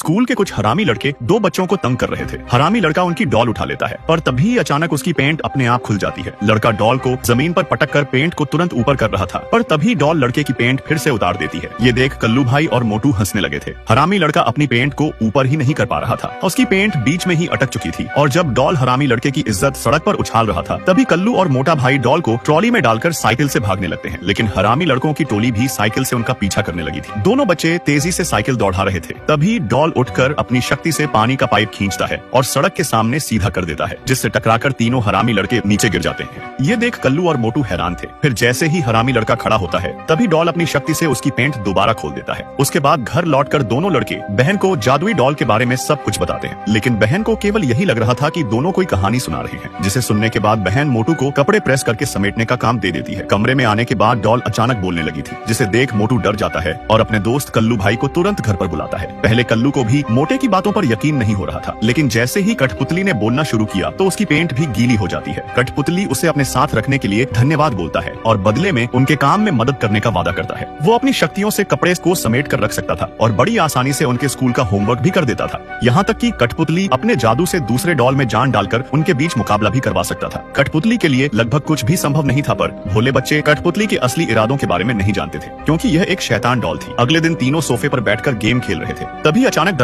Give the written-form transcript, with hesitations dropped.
School के कुछ हरामी लड़के दो बच्चों को तंग कर रहे थे। हरामी लड़का उनकी डॉल उठा लेता है पर तभी अचानक उसकी पेंट अपने आप खुल जाती है। लड़का डॉल को जमीन पर पटक कर पेंट को तुरंत ऊपर कर रहा था पर तभी डॉल लड़के की पेंट फिर से उतार देती है। ये देख कल्लू भाई और मोटू हंसने लगे थे। हरामी लड़का अपनी पेंट को ऊपर ही नहीं कर पा रहा था, उसकी पेंट बीच में ही अटक चुकी थी और जब डॉल हरामी लड़के की इज्जत सड़क पर उछाल रहा था तभी कल्लू और मोटा भाई डॉल को ट्रॉली में डालकर साइकिल से भागने लगते हैं। लेकिन हरामी लड़कों की टोली भी साइकिल से उनका पीछा करने लगी थी। दोनों बच्चे तेजी से साइकिल दौड़ा रहे थे तभी डॉल उठकर अपनी शक्ति से पानी का पाइप खींचता है और सड़क के सामने सीधा कर देता है, जिससे टकराकर तीनों हरामी लड़के नीचे गिर जाते हैं। ये देख कल्लू और मोटू हैरान थे। फिर जैसे ही हरामी लड़का खड़ा होता है तभी डॉल अपनी शक्ति से उसकी पेंट दोबारा खोल देता है। उसके बाद घर लौटकर दोनों लड़के बहन को जादुई डॉल के बारे में सब कुछ बताते हैं। लेकिन बहन को केवल यही लग रहा था कि दोनों कोई कहानी सुना रहे हैं, जिसे सुनने के बाद बहन मोटू को कपड़े प्रेस करके समेटने का काम दे देती है। कमरे में आने के बाद डॉल अचानक बोलने लगी थी, जिसे देख मोटू डर जाता है और अपने दोस्त कल्लू भाई को तुरंत घर पर बुलाता है। पहले कल्लू को भी मोटे की बातों पर यकीन नहीं हो रहा था, लेकिन जैसे ही कठपुतली ने बोलना शुरू किया तो उसकी पेंट भी गीली हो जाती है। कठपुतली उसे अपने साथ रखने के लिए धन्यवाद बोलता है और बदले में उनके काम में मदद करने का वादा करता है। वो अपनी शक्तियों से कपड़े को समेट कर रख सकता था और बड़ी आसानी से उनके स्कूल का होमवर्क भी कर देता था। यहाँ तक कि कठपुतली अपने जादू से दूसरे डॉल में जान डालकर उनके बीच मुकाबला भी करवा सकता था। कठपुतली के लिए लगभग कुछ भी संभव नहीं था, पर भोले बच्चे कठपुतली के असली इरादों के बारे में नहीं जानते थे, क्योंकि यह एक शैतान डॉल थी। अगले दिन तीनों सोफे पर बैठकर गेम खेल रहे थे तभी अचानक